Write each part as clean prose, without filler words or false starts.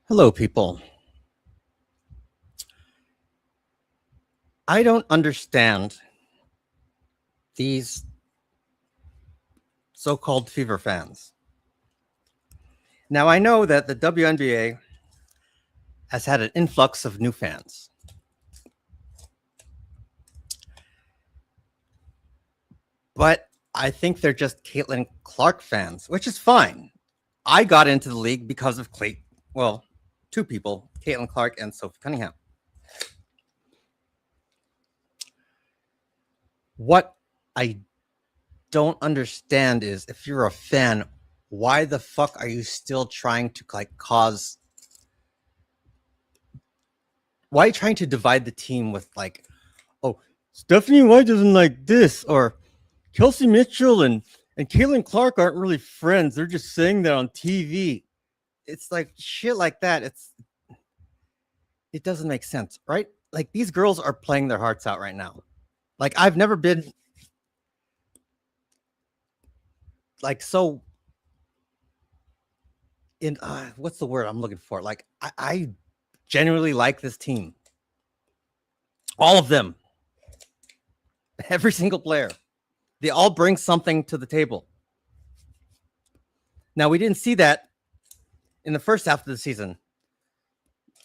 Hello, people. I don't understand these so-called Fever fans. Now, I know that the WNBA has had an influx of new fans. But I think they're just Caitlin Clark fans, which is fine. I got into the league because of two people, Caitlin Clark and Sophie Cunningham. What I don't understand is, if you're a fan, why the fuck are you still trying to why are you trying to divide the team with Stephanie White doesn't like this, or Kelsey Mitchell and Caitlin Clark aren't really friends. They're just saying that on TV. It's like shit like that. It doesn't make sense, right? Like, these girls are playing their hearts out right now. Like, I've never been so in what's the word I'm looking for? Like, I genuinely like this team. All of them. Every single player. They all bring something to the table. Now, we didn't see that in the first half of the season.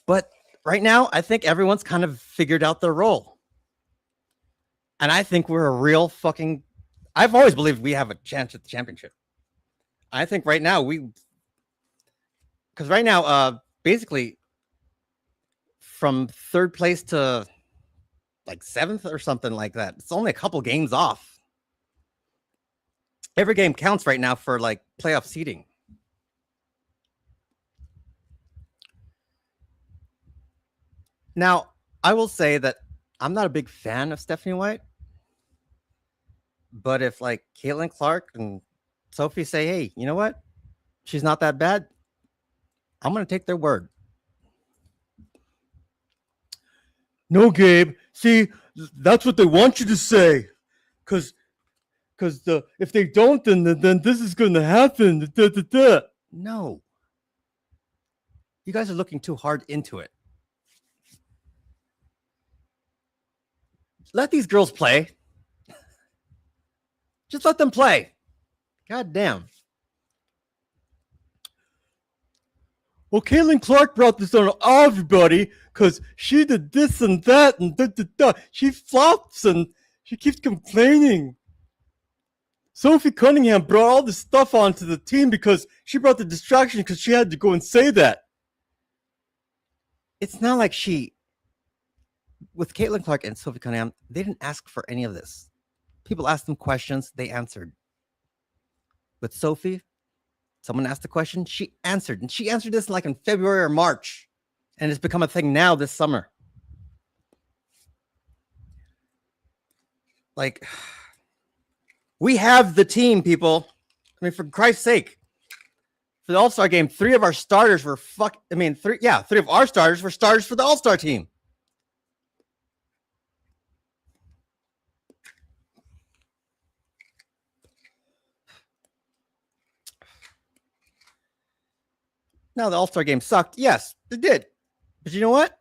But right now, I think everyone's kind of figured out their role. And I think we're a real fucking... I've always believed we have a chance at the championship. I think right now because right now, basically, from third place to like seventh or something like that, it's only a couple games off. Every game counts right now for like playoff seeding. Now, I will say that I'm not a big fan of Stephanie White. But if like Caitlin Clark and Sophie say, hey, you know what? She's not that bad, I'm going to take their word. No, Gabe. See, that's what they want you to say. Because if they don't, then this is going to happen. No. You guys are looking too hard into it. Let these girls play. Just let them play. God damn. Well, Caitlin Clark brought this on everybody because she did this and that and da. She flops and she keeps complaining. Sophie Cunningham brought all this stuff onto the team because she brought the distraction because she had to go and say that. It's not like with Caitlin Clark and Sophie Cunningham, they didn't ask for any of this. People asked them questions, they answered. With Sophie, someone asked a question, she answered. And she answered this like in February or March. And it's become a thing now this summer. Like, we have the team, people. I mean, for Christ's sake. For the All-Star game, three of our starters were three of our starters were starters for the All-Star team. Now, the All-Star game sucked. Yes, it did. But you know what?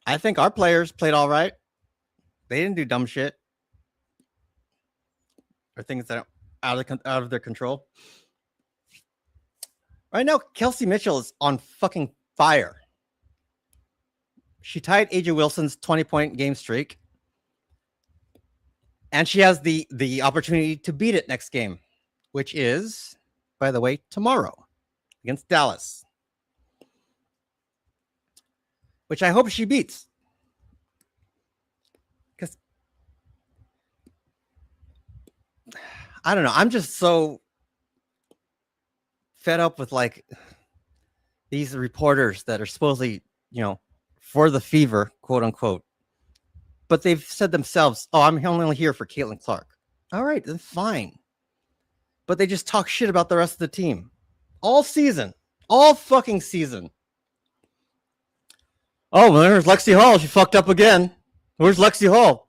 I think our players played all right. They didn't do dumb shit or things that are out of their control. Right now, Kelsey Mitchell is on fucking fire. She tied AJ Wilson's 20-point game streak. And she has the opportunity to beat it next game, which is, by the way, tomorrow against Dallas. Which I hope she beats. Because, I don't know, I'm just so fed up with like these reporters that are supposedly, for the Fever, quote unquote. But they've said themselves, "Oh, I'm only here for Caitlin Clark." All right, then fine. But they just talk shit about the rest of the team all season, all fucking season. Oh, well, there's Lexi Hall. She fucked up again. Where's Lexi Hall?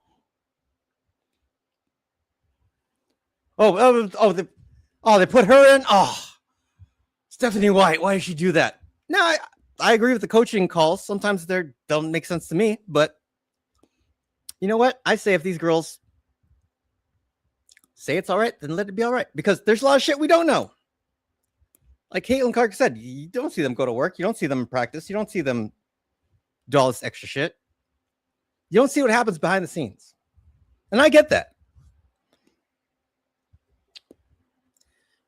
They put her in. Oh, Stephanie White. Why did she do that? No, I agree with the coaching calls. Sometimes they don't make sense to me, but you know what? I say if these girls say it's all right, then let it be all right. Because there's a lot of shit we don't know. Like Caitlin Clark said, you don't see them go to work. You don't see them in practice. You don't see them do all this extra shit. You don't see what happens behind the scenes. And I get that.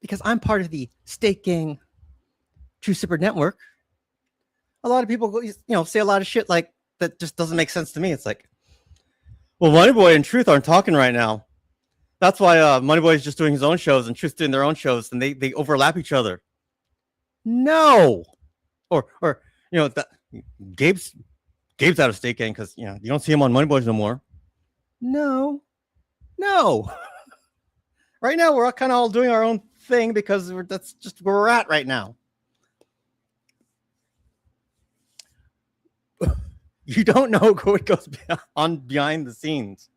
Because I'm part of the Steak Gang True Sipper Network. A lot of people, say a lot of shit like that just doesn't make sense to me. It's like, well, Moneyboy and Truth aren't talking right now. That's why Moneyboy is just doing his own shows and Truth's doing their own shows, and they overlap each other. No, or Gabe's out of Steak Gang because you don't see him on Moneyboys no more. No. Right now we're kind of all doing our own thing because that's just where we're at right now. You don't know what goes on behind the scenes.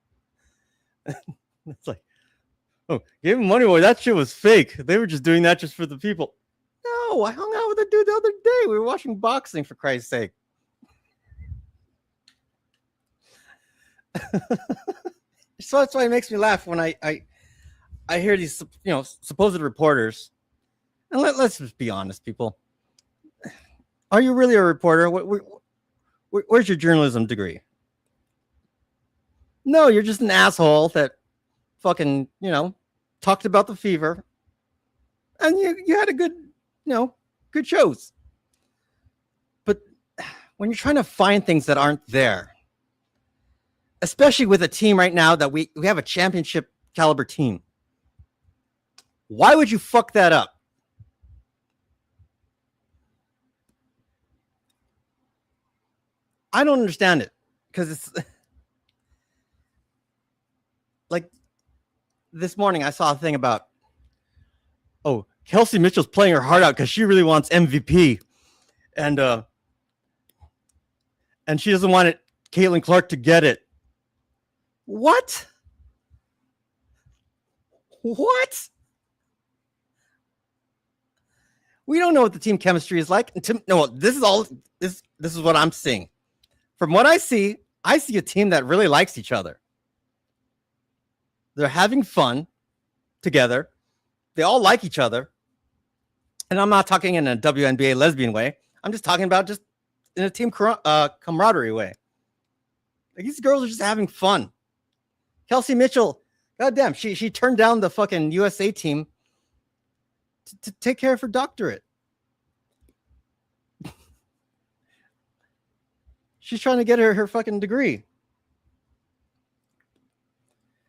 It's like, oh, give him Moneyboy. That shit was fake. They were just doing that just for the people. No, I hung out with a dude the other day. We were watching boxing, for Christ's sake. So that's why it makes me laugh when I hear these supposed reporters. And let's just be honest, people. Are you really a reporter? Where's your journalism degree? No, you're just an asshole that fucking, talked about the Fever. And you had a good, good shows. But when you're trying to find things that aren't there, especially with a team right now that we have a championship caliber team, why would you fuck that up? I don't understand it because it's like this morning I saw a thing about, oh, Kelsey Mitchell's playing her heart out because she really wants MVP, and she doesn't want Caitlin Clark to get it. What? We don't know what the team chemistry is like. No, this is what I'm seeing. From what I see a team that really likes each other. They're having fun together. They all like each other. And I'm not talking in a WNBA lesbian way. I'm just talking about just in a team camaraderie way. Like, these girls are just having fun. Kelsey Mitchell, goddamn, she turned down the fucking USA team to take care of her doctorate. She's trying to get her fucking degree.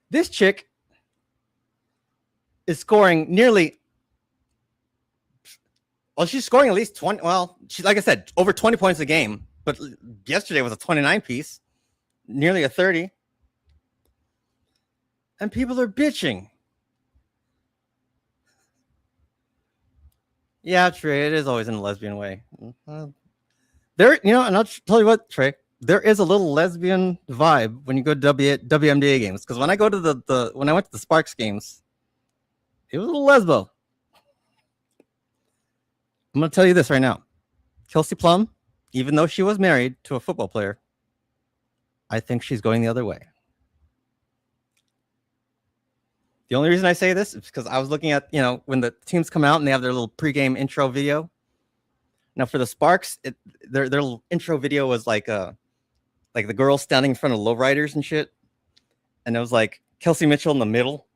This chick is scoring nearly. Well, she's scoring at least 20. Well, she's, like I said, over 20 points a game. But yesterday was a 29 piece, nearly a 30. And people are bitching. Yeah, Trey, it is always in a lesbian way. And I'll tell you what, Trey, there is a little lesbian vibe when you go to WNBA games. Because when I go to when I went to the Sparks games, it was a little lesbo. I'm going to tell you this right now. Kelsey Plum, even though she was married to a football player, I think she's going the other way. The only reason I say this is because I was looking at, when the teams come out and they have their little pregame intro video. Now for the Sparks, their little intro video was like the girls standing in front of lowriders and shit. And it was like Kelsey Mitchell in the middle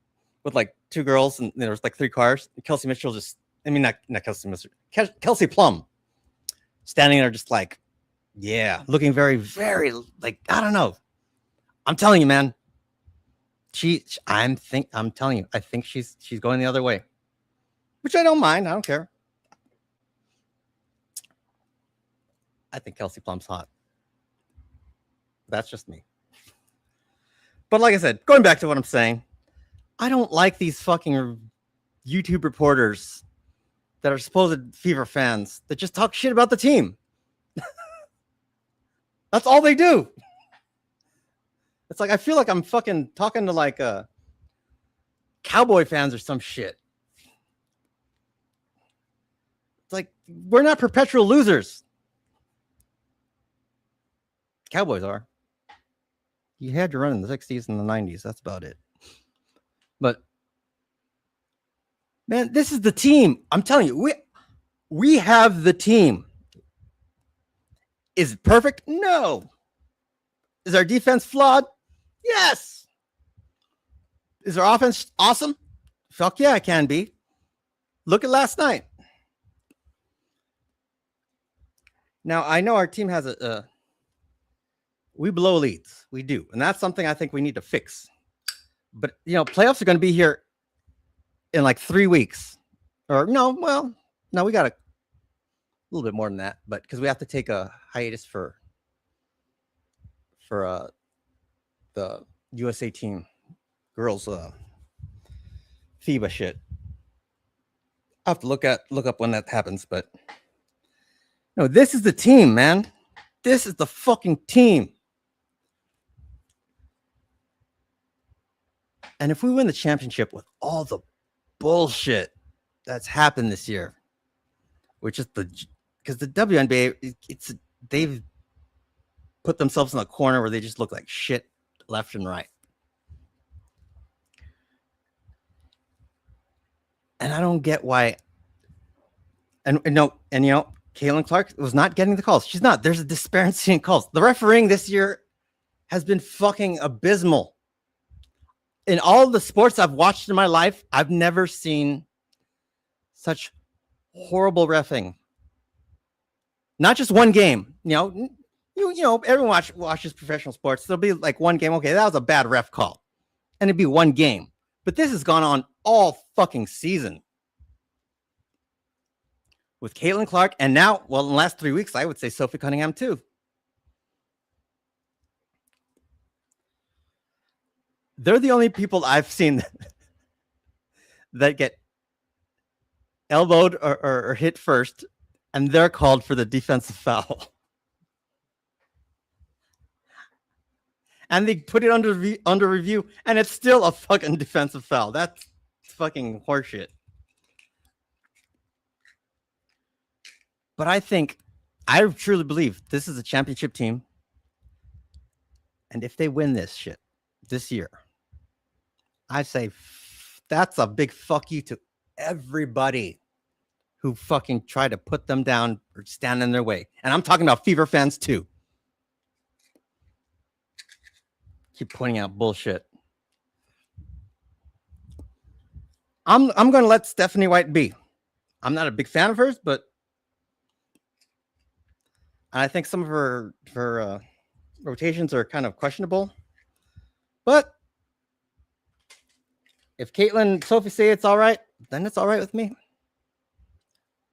with like two girls, and there was like three cars. And Kelsey Mitchell not Kelsey Mitchell, Kelsey Plum standing there just like, yeah, looking very, very like, I don't know. I'm telling you, man. I'm telling you, I think she's going the other way, which I don't mind. I don't care. I think Kelsey Plum's hot. That's just me. But like I said, going back to what I'm saying, I don't like these fucking YouTube reporters that are supposed Fever fans that just talk shit about the team. That's all they do. It's like I feel like I'm fucking talking to like Cowboy fans or some shit. It's like we're not perpetual losers. Cowboys are. You had your run in the 60s and the 90s. That's about it. But man, this is the team. I'm telling you, we have the team. Is it perfect? No. Is our defense flawed? Yes. Is our offense awesome? Fuck yeah, it can be. Look at last night. Now, I know our team has we blow leads. We do. And that's something I think we need to fix. But, you know, playoffs are going to be here in like 3 weeks. Or no, we got a little bit more than that. But because we have to take a hiatus for the USA team girls FIBA shit. I'll have to look up when that happens. But no, this is the team, man. This is the fucking team. And if we win the championship with all the bullshit that's happened this year, which is because the WNBA, they've put themselves in a corner where they just look like shit left and right. And I don't get why. And you know, Caitlin Clark was not getting the calls. She's not. There's a disparity in calls. The refereeing this year has been fucking abysmal. In all the sports I've watched in my life, I've never seen such horrible reffing. Not just one game. You know, everyone watches professional sports. There'll be like one game. Okay, that was a bad ref call, and it'd be one game. But this has gone on all fucking season with Caitlin Clark, and now, well, in the last 3 weeks, I would say Sophie Cunningham too. They're the only people I've seen that get elbowed or hit first, and they're called for the defensive foul. And they put it under review, and it's still a fucking defensive foul. That's fucking horseshit. But I truly believe this is a championship team. And if they win this shit this year, I say that's a big fuck you to everybody who fucking try to put them down or stand in their way. And I'm talking about Fever fans too. Keep pointing out bullshit. I'm going to let Stephanie White be. I'm not a big fan of hers, but I think some of her rotations are kind of questionable. But if Caitlin and Sophie say it's all right, then it's all right with me.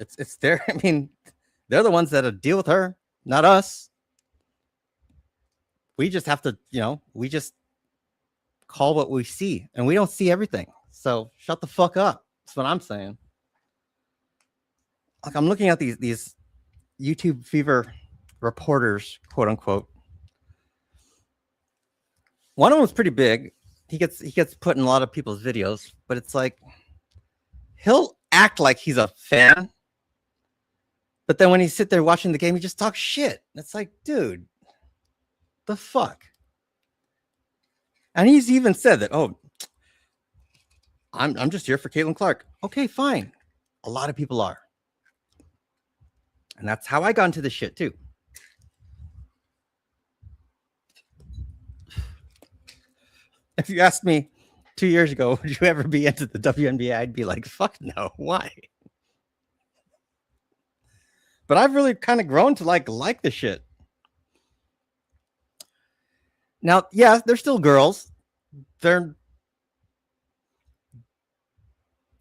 It's their, I mean, they're the ones that deal with her, not us. We just have to, we just call what we see, and we don't see everything. So shut the fuck up. That's what I'm saying. Like, I'm looking at these YouTube Fever reporters, quote unquote. One of them was pretty big. He gets put in a lot of people's videos, but it's like he'll act like he's a fan, but then when he sit there watching the game, he just talks shit. It's like, dude, the fuck. And he's even said that, oh, I'm just here for Caitlin Clark. Okay, fine. A lot of people are. And that's how I got into this shit too. If you asked me 2 years ago, would you ever be into the WNBA? I'd be like, fuck no. Why? But I've really kind of grown to like the shit. Now, yeah, they're still girls. I'm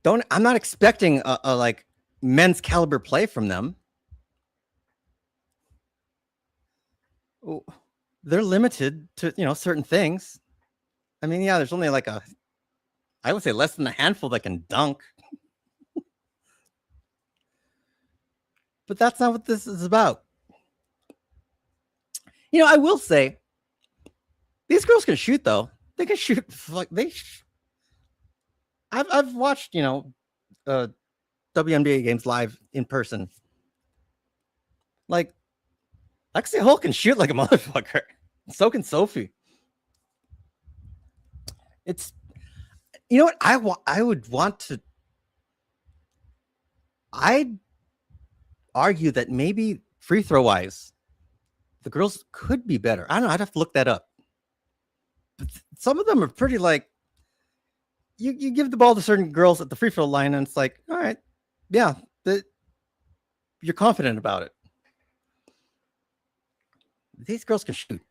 not expecting a like men's caliber play from them. Ooh. they're limited to, certain things. I mean, yeah, there's only like I would say less than a handful that can dunk. But that's not what this is about. I will say these girls can shoot though. They can shoot like I've watched, WNBA games live in person. Like Lexi Hull can shoot like a motherfucker. So can Sophie. It's what I would want to. I'd argue that maybe free throw wise, the girls could be better. I don't know. I'd have to look that up. But some of them are pretty like. You give the ball to certain girls at the free throw line, and it's like, all right, yeah, you're confident about it. These girls can shoot.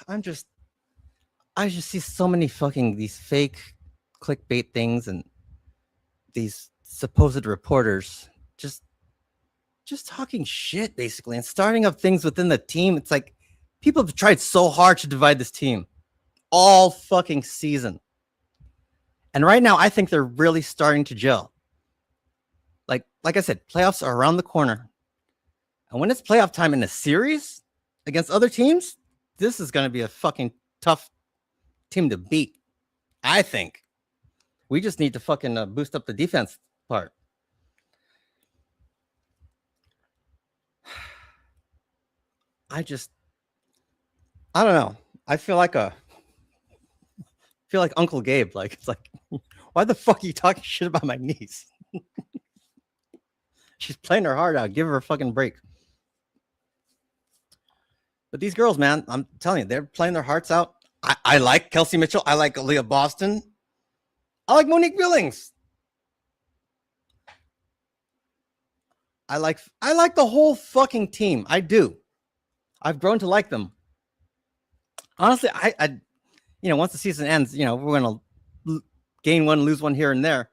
I just see so many fucking these fake clickbait things and these supposed reporters just talking shit basically and starting up things within the team. It's like people have tried so hard to divide this team all fucking season. And right now I think they're really starting to gel. Like I said, playoffs are around the corner. And when it's playoff time in a series against other teams, this is going to be a fucking tough team to beat. I think we just need to fucking boost up the defense part. I don't know. I feel like Uncle Gabe. Like, it's like, why the fuck are you talking shit about my niece? She's playing her heart out. Give her a fucking break. But these girls, man, I'm telling you, they're playing their hearts out. I like Kelsey Mitchell. I like Aaliyah Boston. I like Monique Billings. I like the whole fucking team. I do. I've grown to like them. Honestly, I once the season ends, we're going to gain one, lose one here and there.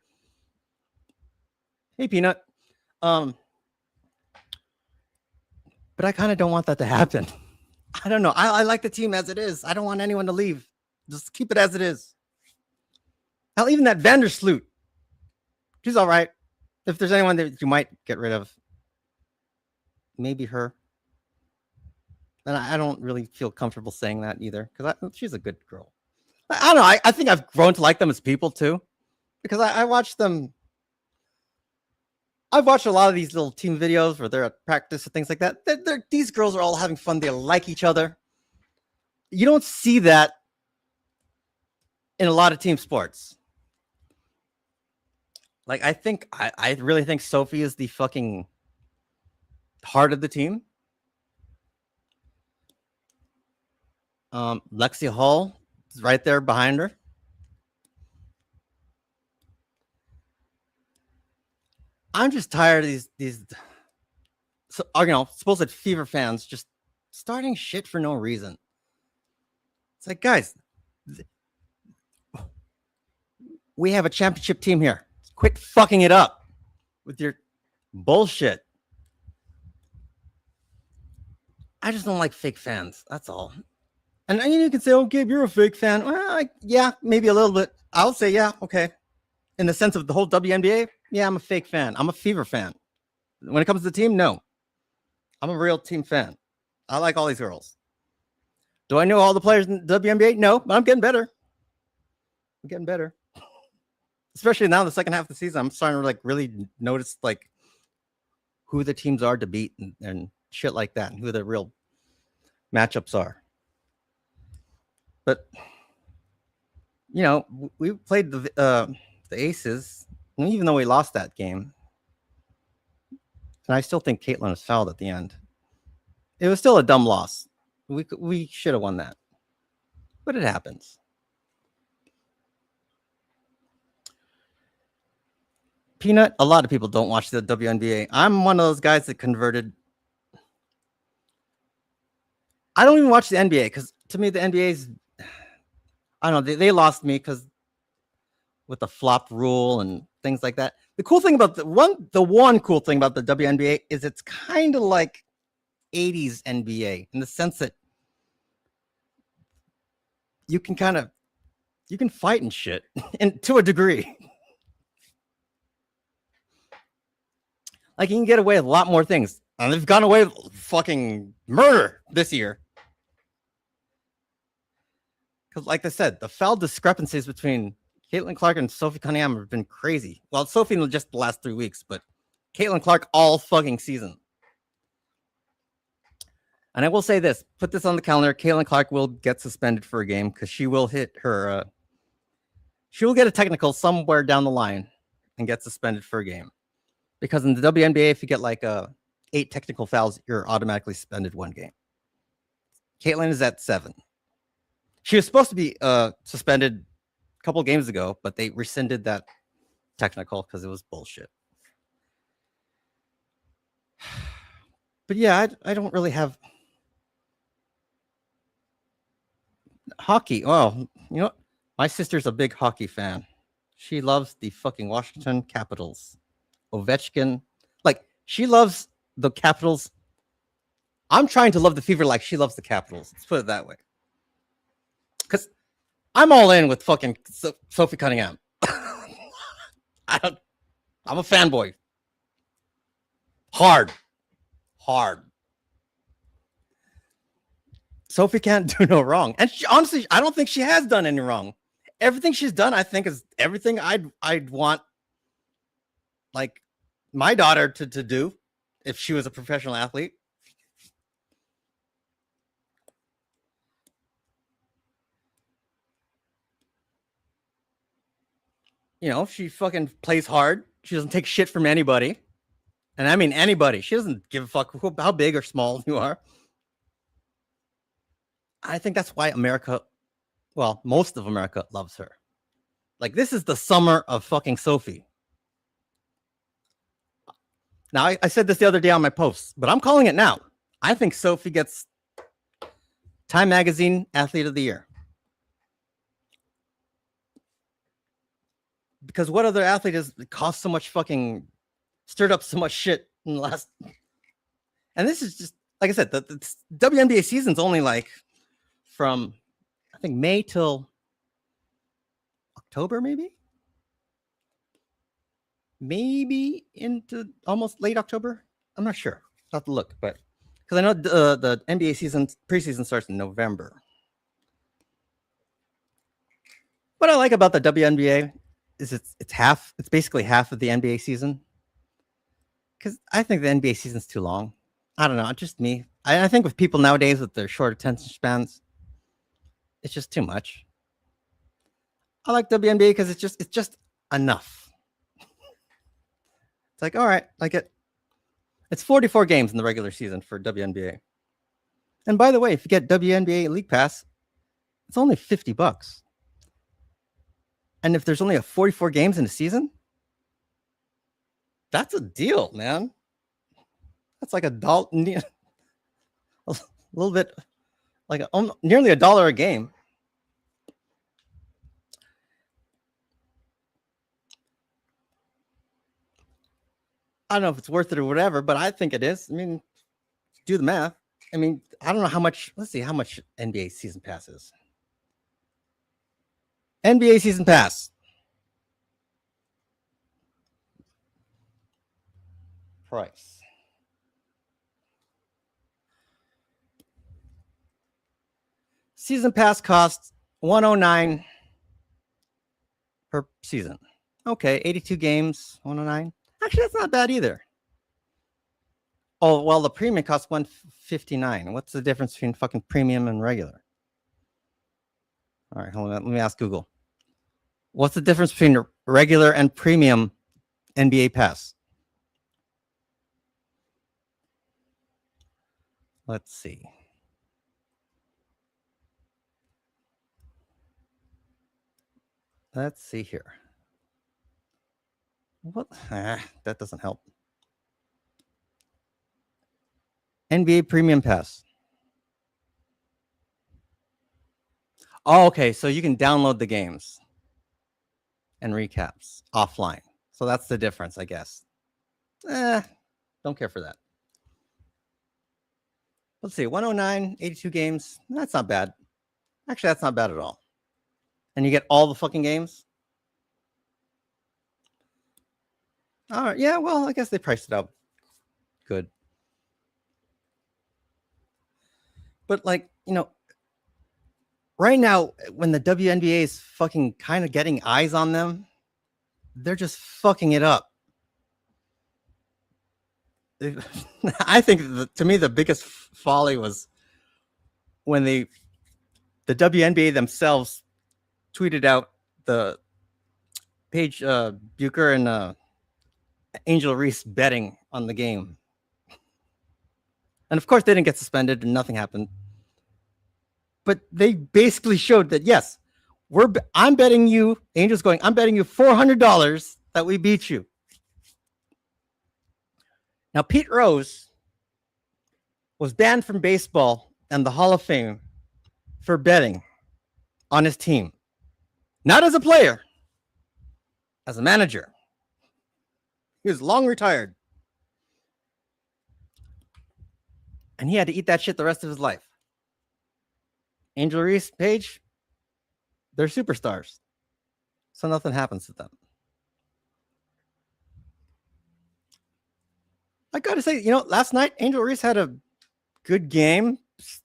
Hey, Peanut. But I kind of don't want that to happen. I don't know. I like the team as it is. I don't want anyone to leave. Just keep it as it is. Hell, even that Vandersloot. She's all right. If there's anyone that you might get rid of, maybe her. And I don't really feel comfortable saying that either, because she's a good girl. I don't know. I think I've grown to like them as people too, because I watch them. I've watched a lot of these little team videos where they're at practice and things like that. These girls are all having fun. They like each other. You don't see that in a lot of team sports. Like, I really think Sophie is the fucking heart of the team. Lexi Hull is right there behind her. I'm just tired of these supposed Fever fans just starting shit for no reason. It's like, guys, we have a championship team here. Quit fucking it up with your bullshit. I just don't like fake fans. That's all. And you can say, oh, Gabe, you're a fake fan. Well, yeah, maybe a little bit. I'll say, yeah, okay. In the sense of the whole WNBA, yeah, I'm a fake fan. I'm a Fever fan. When it comes to the team, no. I'm a real team fan. I like all these girls. Do I know all the players in the WNBA? No, but I'm getting better. I'm getting better. Especially now in the second half of the season, I'm starting to really notice who the teams are to beat and shit like that, and who the real matchups are. But we played the Aces, and even though we lost that game, and I still think Caitlin was fouled at the end. It was still a dumb loss. We should have won that, but it happens. Peanut, a lot of people don't watch the WNBA. I'm one of those guys that converted. I don't even watch the NBA because to me the NBA's, I don't know, they lost me because with the flop rule and things like that. The cool thing about the one cool thing about the WNBA is it's kind of like 80s NBA in the sense that you can fight and shit, and to a degree. Like you can get away with a lot more things. And they've gone away with fucking murder this year. Because, like I said, the foul discrepancies between Caitlin Clark and Sophie Cunningham have been crazy. Well, Sophie in just the last 3 weeks, but Caitlin Clark all fucking season. And I will say this, put this on the calendar. Caitlin Clark will get suspended for a game because she will hit her, she will get a technical somewhere down the line and get suspended for a game. Because in the WNBA, if you get like 8 technical fouls, you're automatically suspended 1 game. Caitlin is at 7. She was supposed to be suspended a couple games ago, but they rescinded that technical because it was bullshit. But yeah, I don't really have hockey. Well, you know what? My sister's a big hockey fan. She loves the fucking Washington Capitals. Ovechkin. Like, she loves the Capitals. I'm trying to love the Fever like she loves the Capitals. Let's put it that way. Because I'm all in with fucking Sophie Cunningham. I'm a fanboy. Hard. Sophie can't do no wrong. And she, honestly, I don't think she has done any wrong. Everything she's done, I think, is everything I'd want, like, my daughter to do if she was a professional athlete. You know, she fucking plays hard. She doesn't take shit from anybody. And I mean anybody. She doesn't give a fuck how big or small you are. I think that's why America, well, most of America loves her. Like, this is the summer of fucking Sophie. Now, I said this the other day on my post, but I'm calling it now. I think Sophie gets Time Magazine Athlete of the Year. Because what other athlete has cost so much fucking, stirred up so much shit in the last, and this is just, like I said, the WNBA season's only like from, I think, May till October, maybe into almost late October. I'm not sure. I'll have to look, but because I know the NBA season preseason starts in November. What I like about the WNBA is it's basically half of the NBA season. Because I think the NBA season's too long. I don't know, just me. I think with people nowadays with their short attention spans, it's just too much. I like WNBA because it's just enough. It's like, all right, like it's 44 games in the regular season for WNBA. And by the way, if you get WNBA League Pass, it's only $50. And if there's only 44 games in a season, that's a deal, man. That's like a little bit, like nearly $1 a game. I don't know if it's worth it or whatever, but I think it is. I mean, do the math. I mean, I don't know how much. Let's see how much NBA season pass is. NBA season pass. Price. Season pass costs $109 per season. Okay, 82 games, $109. Actually, that's not bad either. Oh, well, the premium costs $159. What's the difference between fucking premium and regular? All right, hold on. Let me ask Google. What's the difference between regular and premium NBA pass? Let's see. Let's see here. What? That doesn't help. NBA Premium Pass. Oh, okay. So you can download the games and recaps offline. So that's the difference, I guess. Don't care for that. let's see, 109, 82 games. That's not bad. Actually, that's not bad at all. And you get all the fucking games. All right. Yeah, well, I guess they priced it out good. But like, right now, when the WNBA is fucking kind of getting eyes on them, they're just fucking it up. I think to me the biggest folly was when the WNBA themselves tweeted out the Paige Bucher and Angel Reese betting on the game, and of course they didn't get suspended and nothing happened. But they basically showed that yes, I'm betting you. Angel's going. I'm betting you $400 that we beat you. Now Pete Rose was banned from baseball and the Hall of Fame for betting on his team, not as a player, as a manager. He was long retired, and he had to eat that shit the rest of his life. Angel Reese, Paige, they're superstars, so nothing happens to them. I gotta say, last night Angel Reese had a good game.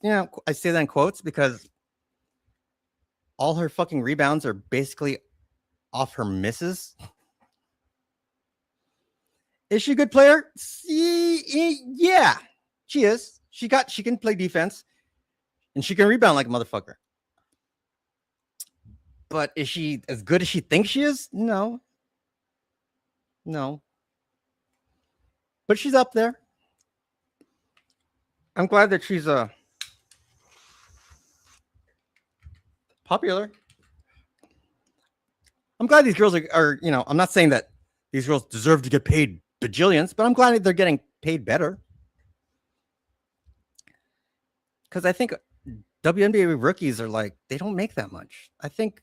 I say that in quotes because all her fucking rebounds are basically off her misses. Is she a good player? Yeah, she is. She can play defense and she can rebound like a motherfucker. But is she as good as she thinks she is? No. But she's up there. I'm glad that she's popular. I'm glad these girls are, I'm not saying that these girls deserve to get paid bajillions, but I'm glad they're getting paid better. Because I think WNBA rookies are like, they don't make that much. I think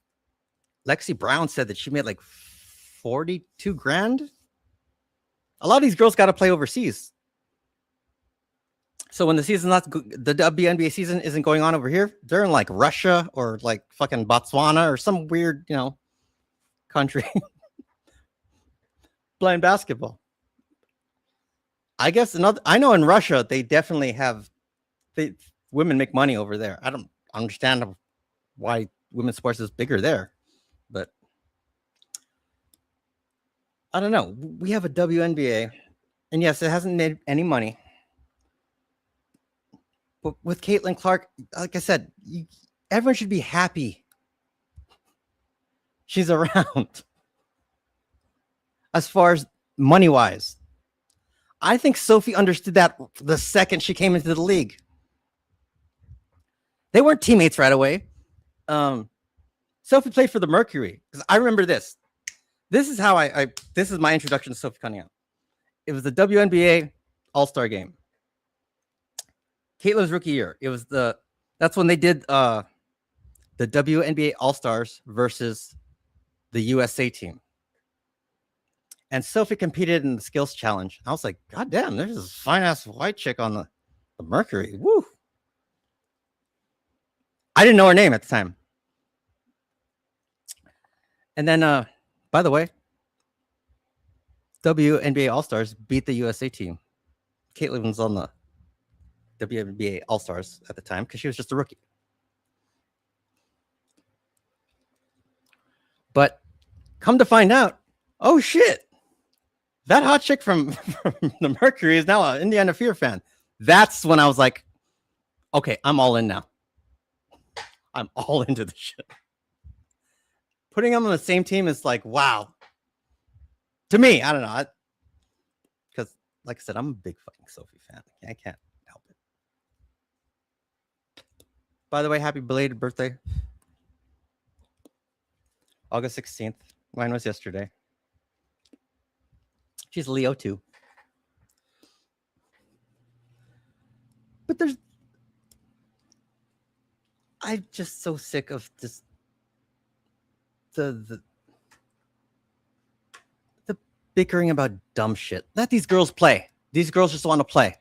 Lexi Brown said that she made like 42 grand. A lot of these girls got to play overseas. So when the WNBA season isn't going on over here, they're in like Russia or like fucking Botswana or some weird, country playing basketball. I guess I know in Russia, they definitely have, women make money over there. I don't understand why women's sports is bigger there, but I don't know. We have a WNBA, and yes, it hasn't made any money. But with Caitlin Clark, like I said, everyone should be happy she's around. As far as money-wise, I think Sophie understood that the second she came into the league. They weren't teammates right away. Sophie played for the Mercury. Because I remember this. This is how this is my introduction to Sophie Cunningham. It was the WNBA All-Star game. Caitlin's rookie year. That's when they did the WNBA All-Stars versus the USA team. And Sophie competed in the skills challenge. I was like, God damn, there's this fine-ass white chick on the Mercury. Woo. I didn't know her name at the time. And then, by the way, WNBA All-Stars beat the USA team. Caitlin was on the WNBA All-Stars at the time because she was just a rookie. But come to find out, oh shit, that hot chick from the Mercury is now an Indiana Fear fan. That's when I was like, okay, I'm all in now. I'm all into the shit. Putting them on the same team is like, wow. To me, I don't know. Because, like I said, I'm a big fucking Sophie fan. I can't help it. By the way, happy belated birthday. August 16th. Mine was yesterday. She's Leo too. But I'm just so sick of this. The bickering about dumb shit. Let these girls play. These girls just want to play.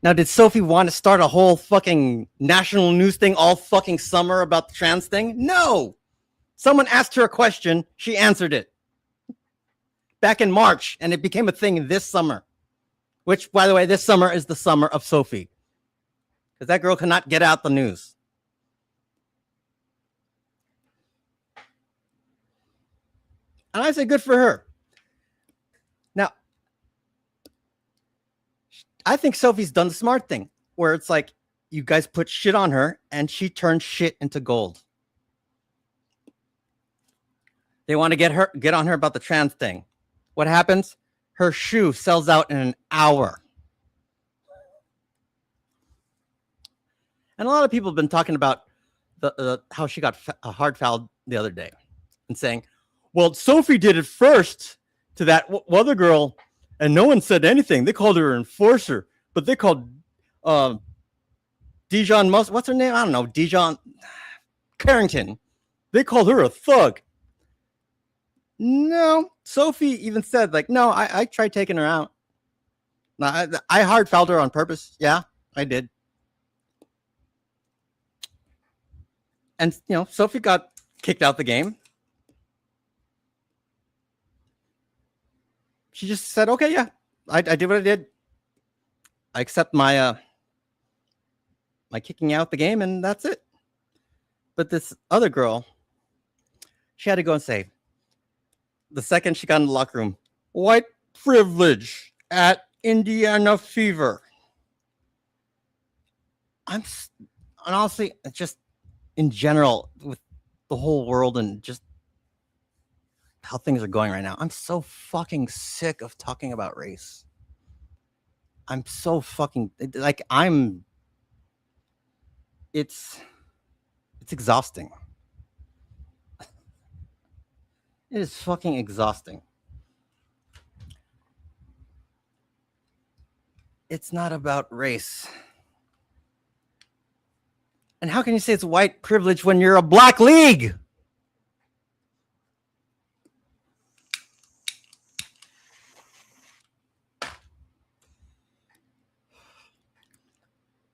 Now, did Sophie want to start a whole fucking national news thing all fucking summer about the trans thing? No. Someone asked her a question. She answered it back in March, and it became a thing this summer, which, by the way, this summer is the summer of Sophie, because that girl cannot get out the news. And I say good for her. Now, I think Sophie's done the smart thing, where it's like you guys put shit on her and she turned shit into gold. They want to get on her about the trans thing. What happens? Her shoe sells out in an hour. And a lot of people have been talking about how she got hard fouled the other day and saying, well, Sophie did it first to that other girl, and no one said anything. They called her an enforcer, but they called Dijon what's her name? I don't know. Dijon Carrington. They called her a thug. No, Sophie even said, like, no, I tried taking her out. No, I hard fouled her on purpose. Yeah, I did. And, Sophie got kicked out the game. She just said, okay, yeah, I did what I did. I accept my kicking out the game, and that's it. But this other girl, she had to go and say, the second she got in the locker room, white privilege at Indiana Fever. And honestly, just in general, with the whole world and just how things are going right now, I'm so fucking sick of talking about race. I'm so fucking like it's exhausting. It is fucking exhausting. It's not about race. And how can you say it's white privilege when you're a black league?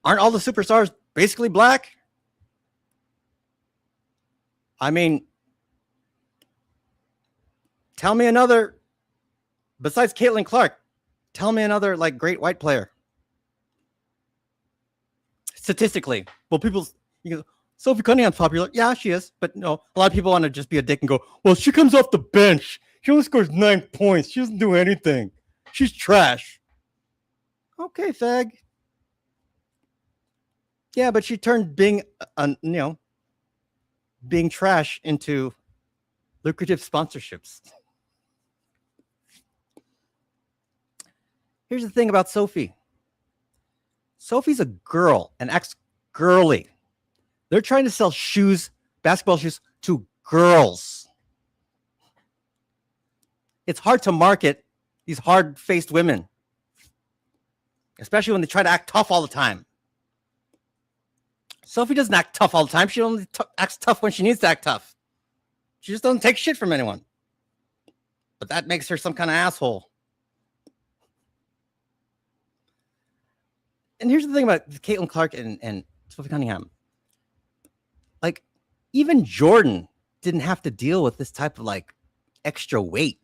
Aren't all the superstars basically black? I mean, tell me another, besides Caitlin Clark, tell me another like great white player. Statistically, well, Sophie Cunningham's popular. Yeah, she is. But no, a lot of people want to just be a dick and go, well, she comes off the bench. She only scores 9 points. She doesn't do anything. She's trash. Okay, fag. Yeah, but she turned being trash into lucrative sponsorships. Here's the thing about Sophie. Sophie's a girl, an ex-girly. They're trying to sell shoes, basketball shoes, to girls. It's hard to market these hard-faced women, especially when they try to act tough all the time. Sophie doesn't act tough all the time. She only acts tough when she needs to act tough. She just doesn't take shit from anyone. But that makes her some kind of asshole. And here's the thing about Caitlin Clark and Sophie Cunningham. Like, even Jordan didn't have to deal with this type of like extra weight.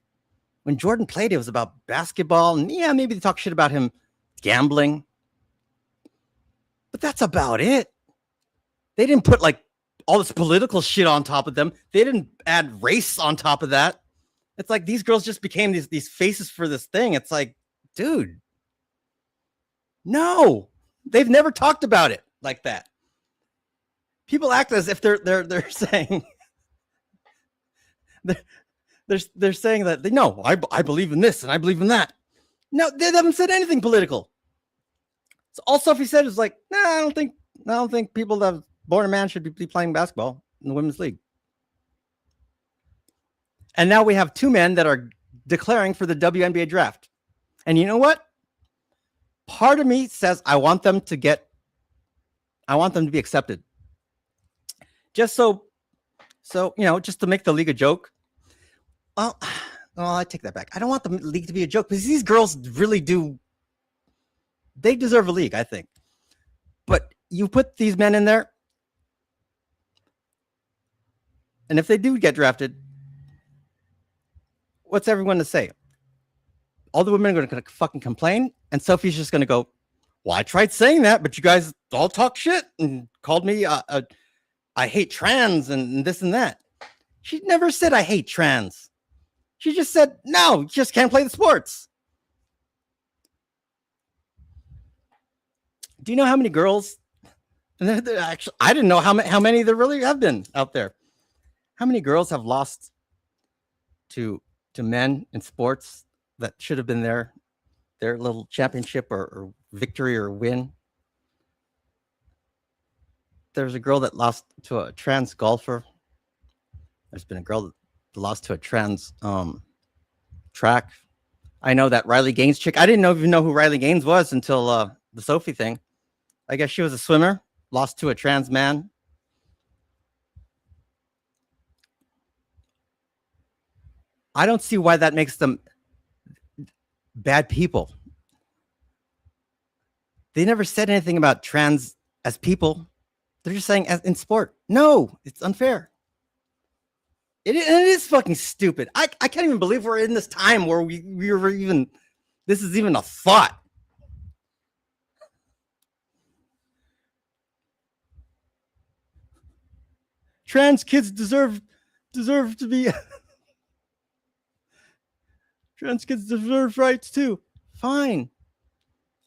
When Jordan played, it was about basketball. And yeah, maybe they talk shit about him gambling. But that's about it. They didn't put like all this political shit on top of them. They didn't add race on top of that. It's like these girls just became these faces for this thing. It's like, dude, no, they've never talked about it like that. People act as if they're saying they're saying that no, I believe in this and I believe in that. No, they haven't said anything political. So all Sophie said is like, nah, I don't think people that have born a man should be playing basketball in the women's league. And now we have two men that are declaring for the WNBA draft. And you know what? Part of me says I want them to be accepted. Just so just to make the league a joke. Well, I take that back. I don't want the league to be a joke because these girls really do They deserve a league, I think. But you put these men in there, and if they do get drafted, what's everyone to say? All the women are going to fucking complain, and Sophie's just going to go, well, I tried saying that, but you guys all talk shit and called me I hate trans and this and that. She never said I hate trans. She just said, no, you just can't play the sports. Do you know how many girls? Actually, I didn't know how many there really have been out there. How many girls have lost to men in sports that should have been their little championship or victory or win? There's a girl that lost to a trans golfer. There's been a girl that lost to a trans track. I know that Riley Gaines chick. I didn't even know who Riley Gaines was until the Sophie thing. I guess she was a swimmer, lost to a trans man. I don't see why that makes them bad people. They never said anything about trans as people. They're just saying as in sport. No, it's unfair. It is fucking stupid. I can't even believe we're in this time where we were even, this is even a thought. Trans kids deserve to be, trans kids deserve rights too. Fine.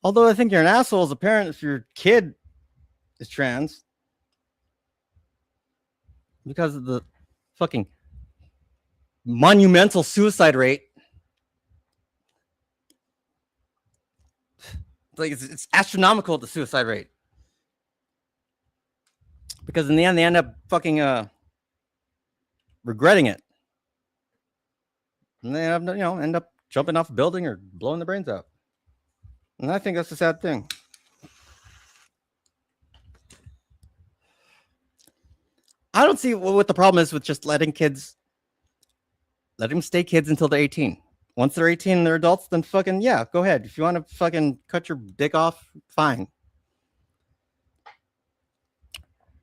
Although I think you're an asshole as a parent if your kid is trans. Because of the fucking monumental suicide rate. Like it's astronomical, the suicide rate. Because in the end, they end up fucking regretting it. And they have, end up jumping off a building or blowing their brains out. And I think that's a sad thing. I don't see what the problem is with just letting them stay kids until they're 18. Once they're 18 and they're adults, then fucking, yeah, go ahead. If you want to fucking cut your dick off, fine.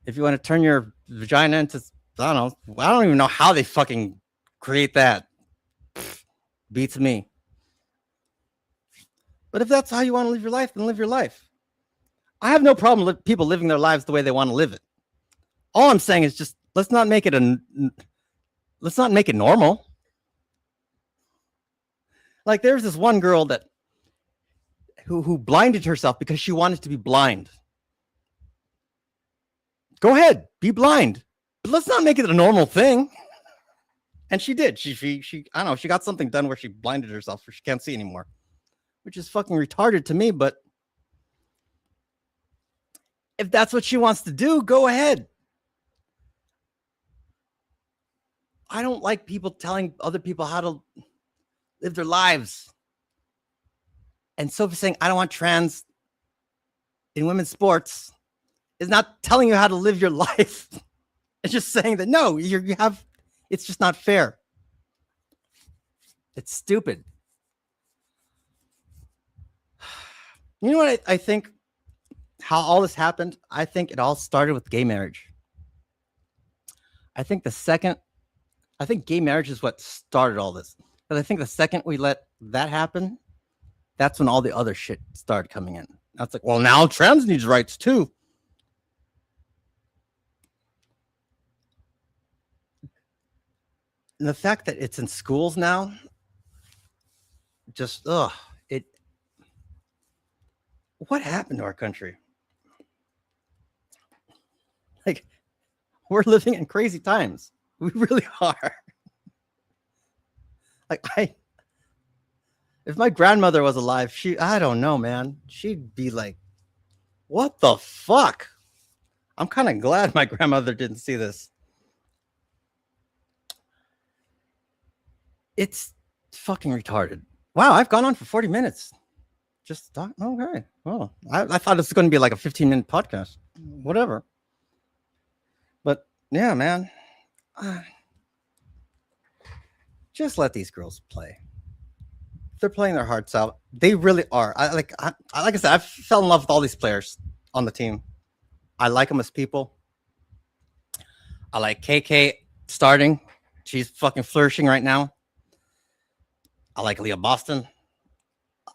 If you want to turn your vagina into, I don't even know how they fucking create that. Beats me. But if that's how you want to live your life, then live your life. I have no problem with people living their lives the way they want to live it. All I'm saying is just let's not make it normal. Like there's this one girl that who blinded herself because she wanted to be blind. Go ahead, be blind. But let's not make it a normal thing. And she did. She I don't know, she got something done where she blinded herself where she can't see anymore. Which is fucking retarded to me, but if that's what she wants to do, go ahead. I don't like people telling other people how to live their lives. And Sophie saying, I don't want trans in women's sports is not telling you how to live your life. It's just saying that, no, it's just not fair. It's stupid. You know what I think? How all this happened? I think it all started with gay marriage. I think gay marriage is what started all this. Because I think the second we let that happen, that's when all the other shit started coming in. That's like, well, now trans needs rights too. And the fact that it's in schools now, just, what happened to our country? Like, we're living in crazy times. We really are. Like, if my grandmother was alive, I don't know, man. She'd be like, what the fuck? I'm kind of glad my grandmother didn't see this. It's fucking retarded. Wow, I've gone on for 40 minutes. Just talk. Okay. Oh, I thought this was going to be like a 15-minute podcast. Whatever. But yeah, man. Just let these girls play. they're playing their hearts out. They really are. Like I said, I fell in love with all these players on the team. I like them as people. I like KK starting. She's fucking flourishing right now. I like Leah Boston.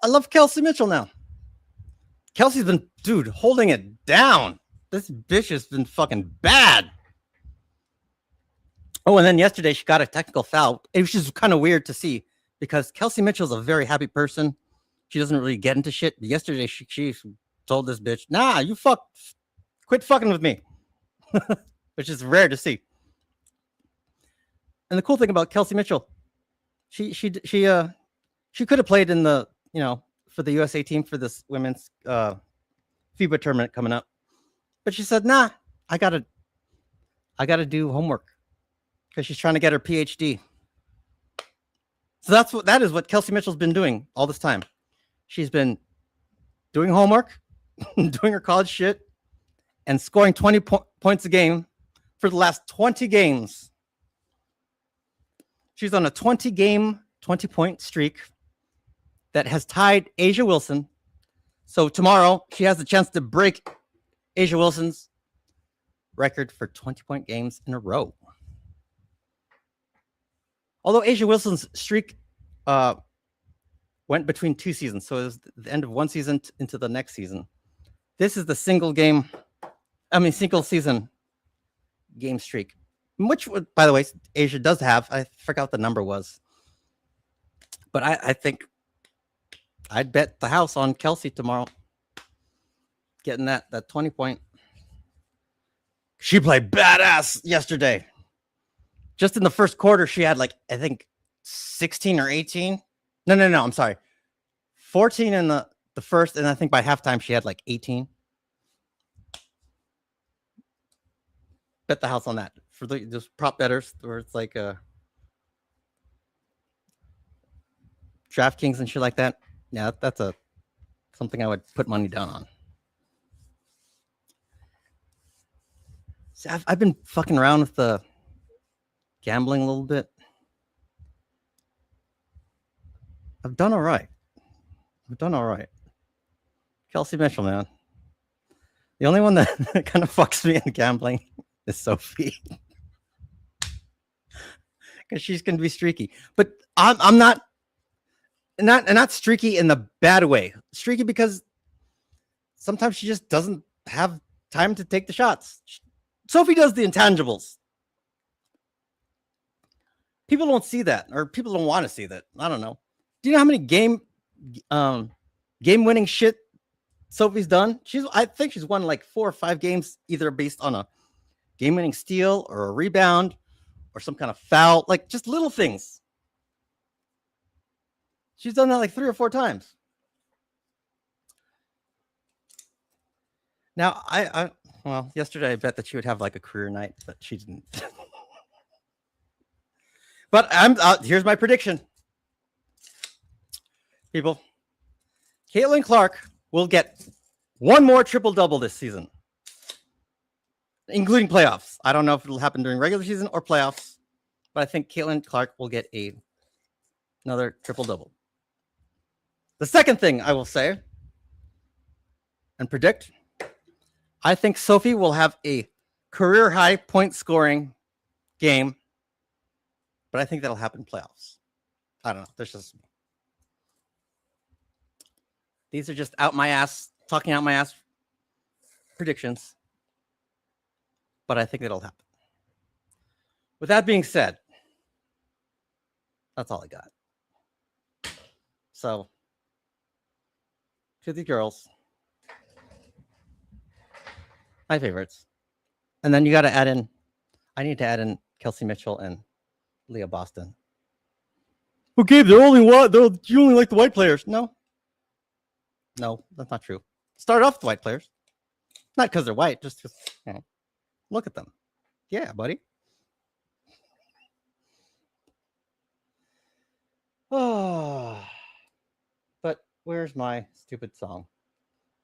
I love Kelsey Mitchell now. Kelsey's been, dude, holding it down. This bitch has been fucking bad. Oh, and then yesterday she got a technical foul. It was just kind of weird to see because Kelsey Mitchell's a very happy person. She doesn't really get into shit. But yesterday she told this bitch, "Nah, you quit fucking with me," which is rare to see. And the cool thing about Kelsey Mitchell, she could have played in the, you know, for the USA team for this women's FIBA tournament coming up, but she said, "Nah, I gotta do homework," because she's trying to get her PhD. So that is what Kelsey Mitchell's been doing all this time. She's been doing homework, doing her college shit, and scoring 20 points a game for the last 20 games. She's on a 20-game, 20-point streak that has tied A'ja Wilson. So tomorrow, she has the chance to break A'ja Wilson's record for 20-point games in a row. Although A'ja Wilson's streak went between 2 seasons, so it was the end of one season into the next season. This is the single season game streak, which, by the way, A'ja does have. I forgot what the number was, but I think I'd bet the house on Kelsey tomorrow getting that 20-point. She played badass yesterday. Just in the first quarter, she had like, I think 16 or 18. No, I'm sorry. 14 in the first, and I think by halftime she had like 18. Bet the house on that. For those prop bettors, where it's like DraftKings and shit like that. Yeah, that's something I would put money down on. See, I've been fucking around with the gambling a little bit. I've done all right. Kelsey Mitchell, man. The only one that kind of fucks me in gambling is Sophie. Because she's going to be streaky. But I'm not streaky in the bad way. Streaky because sometimes she just doesn't have time to take the shots. Sophie does the intangibles. People don't see that, or people don't want to see that. I don't know. Do you know how many game-winning shit Sophie's done? I think she's won like 4 or 5 games, either based on a game-winning steal or a rebound or some kind of foul, like just little things. She's done that like 3 or 4 times. Now, well, yesterday I bet that she would have like a career night, but she didn't. But here's my prediction. People, Caitlin Clark will get 1 more triple-double this season, including playoffs. I don't know if it'll happen during regular season or playoffs, but I think Caitlin Clark will get another triple-double. The second thing I will say and predict, I think Sophie will have a career-high point-scoring game, but I think that'll happen in playoffs. I don't know. These are just talking out my ass predictions, but I think it'll happen. With that being said, that's all I got. So, to the girls, my favorites. And then you got to I need to add in Kelsey Mitchell and Leah Boston. Okay, you only like the white players. No, that's not true. Start off with white players. Not because they're white, just because, look at them. Yeah, buddy. Oh, but where's my stupid song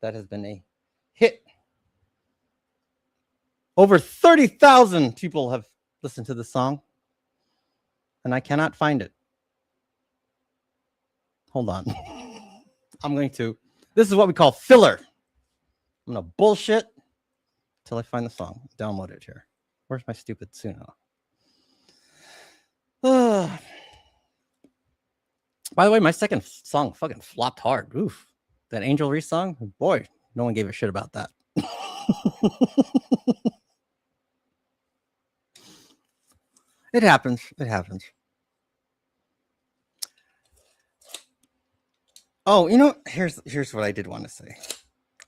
that has been a hit? Over 30,000 people have listened to this song, and I cannot find it. Hold on. This is what we call filler. I'm going to bullshit until I find the song. Download it here. Where's my stupid Suno? By the way, my second song fucking flopped hard. Oof. That Angel Reese song, boy, no one gave a shit about that. It happens. It happens. Oh, you know, here's what I did want to say.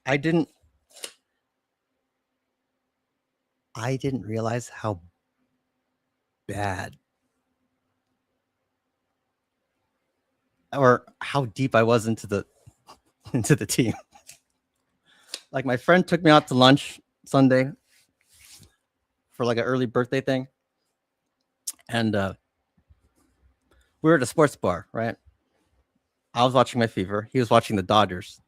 I didn't realize how bad or how deep I was into the team. Like, my friend took me out to lunch Sunday for like an early birthday thing. And we were at a sports bar, right? I was watching my Fever. He was watching the Dodgers.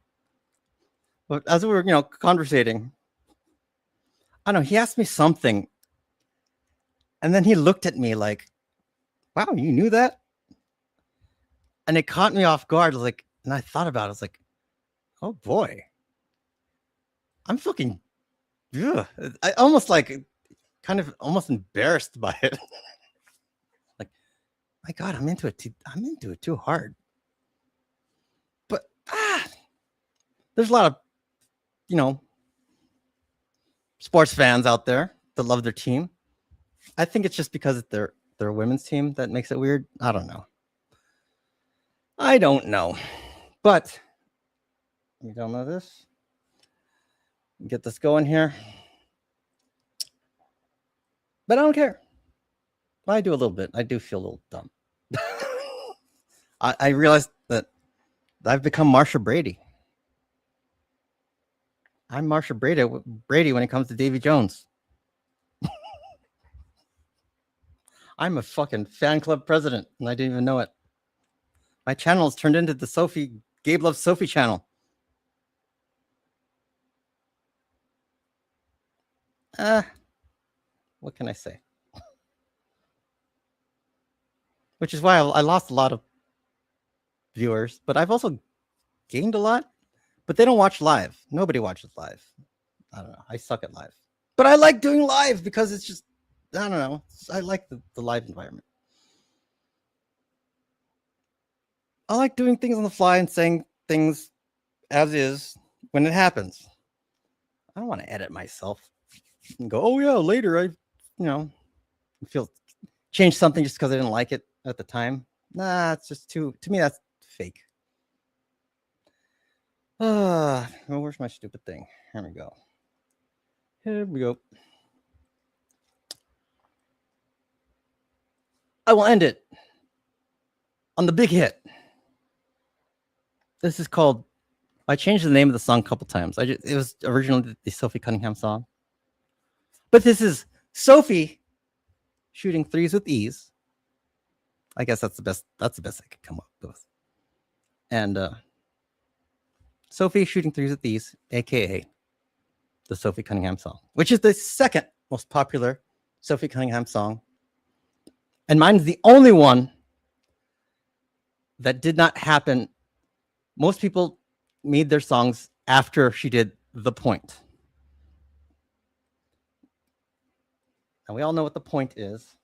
But as we were, conversating, I don't know, he asked me something. And then he looked at me like, wow, you knew that? And it caught me off guard. Like, and I thought about it. I was like, oh boy. I'm fucking, ugh. I almost kind of almost embarrassed by it. Like, my God, I'm into it too hard. But there's a lot of, sports fans out there that love their team. I think it's just because they're a women's team that makes it weird. I don't know. But let me download this. Get this going here. But I don't care. I do a little bit. I do feel a little dumb. I realized that I've become Marsha Brady. I'm Marsha Brady when it comes to Davy Jones. I'm a fucking fan club president, and I didn't even know it. My channel has turned into the Gabe Loves Sophie channel. What can I say? Which is why I lost a lot of viewers, but I've also gained a lot. But they don't watch live. Nobody watches live. I don't know. I suck at live. But I like doing live because it's just, I don't know. I like the live environment. I like doing things on the fly and saying things as is when it happens. I don't want to edit myself and go, oh yeah, later I feel change something just because I didn't like it at the time. Nah, it's just to me that's fake. Well, where's my stupid thing? Here we go. I will end it on the big hit. This is called, I changed the name of the song a couple times. It was originally the Sophie Cunningham song. But this is Sophie shooting threes with ease. I guess that's the best I could come up with. And Sophie shooting threes with ease, aka the Sophie Cunningham song, which is the second most popular Sophie Cunningham song. And mine's the only one that did not happen. Most people made their songs after she did The Point. And we all know what The Point is.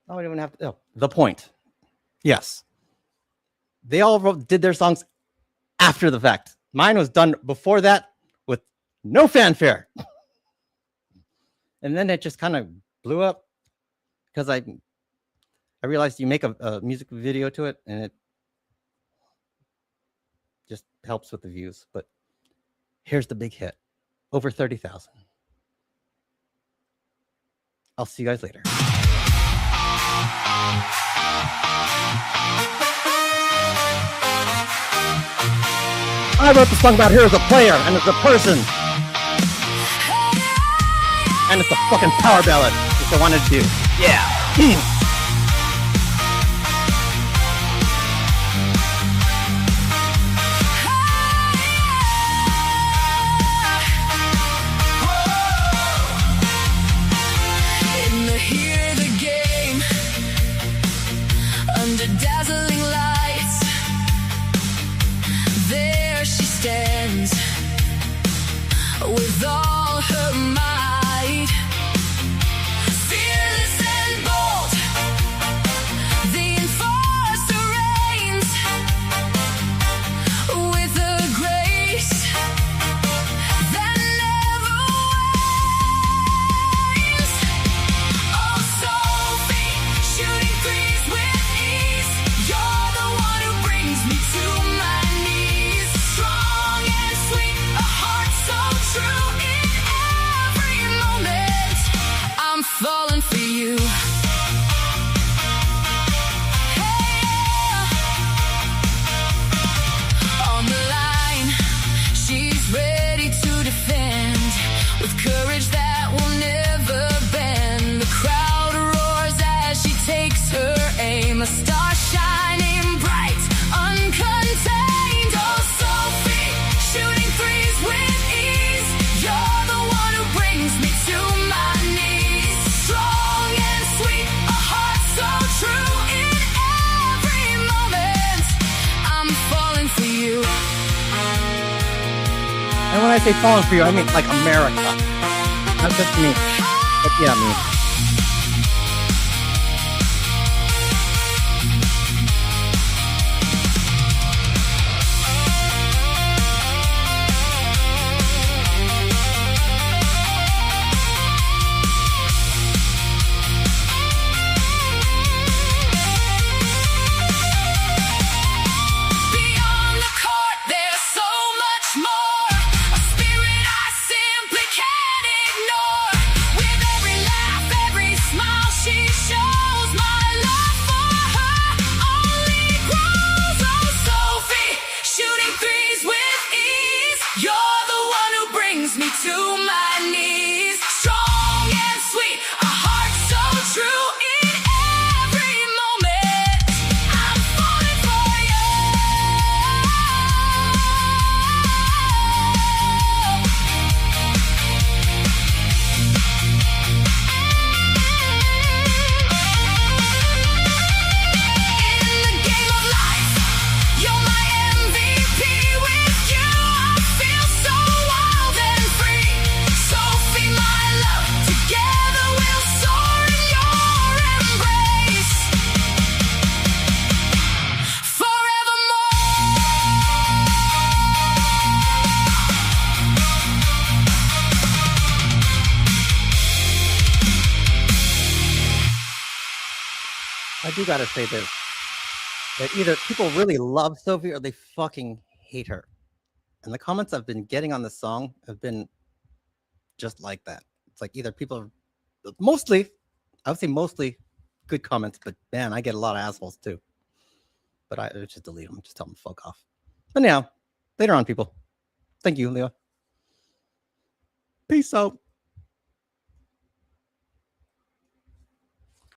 Oh, we don't even have to. Oh, The Point. Yes. They all did their songs after the fact. Mine was done before that with no fanfare. And then it just kind of blew up because I realized you make a music video to it and it just helps with the views. But here's the big hit. Over 30,000. I'll see you guys later. I wrote the song about her as a player and as a person. And it's a fucking power ballad, which I wanted to do. Yeah. Under dazzling lights, there she stands with all her might. Fearless and bold, the enforcer reigns with a grace that never wanes. Oh, Sophie, shooting threes with ease. You're the one who brings me to my knees. Strong and sweet, a heart so true. In every moment, I'm falling for you. On the line, she's ready to defend with courage that will never bend. The crowd roars as she takes her aim, a star shining bright, uncontained. Oh, Sophie, shooting threes with ease. You're the one who brings me to my knees. Strong and sweet, a heart so true. In every moment, I'm falling for you. And when I say falling for you, I mean like America. Not just me. But yeah, me. Beyond the court, there's so much more. A spirit I simply can't ignore. With every laugh, every smile, she shows my love for her only grows. Oh, Sophie, shooting threes with ease. You're the one who brings me to my knees. Strong and sweet, a heart so true. In every moment, I'm falling for you. In the game of life, you're my MVP. With you, I feel so wild and free. Sophie, my love, together we'll soar in your embrace forevermore. I do gotta say this. That either people really love Sophie or they fucking hate her. And the comments I've been getting on this song have been just like that. It's like either people are mostly, I would say mostly good comments, but man, I get a lot of assholes too. But I just delete them, just tell them to fuck off. But now, later on, people. Thank you, Leo. Peace out.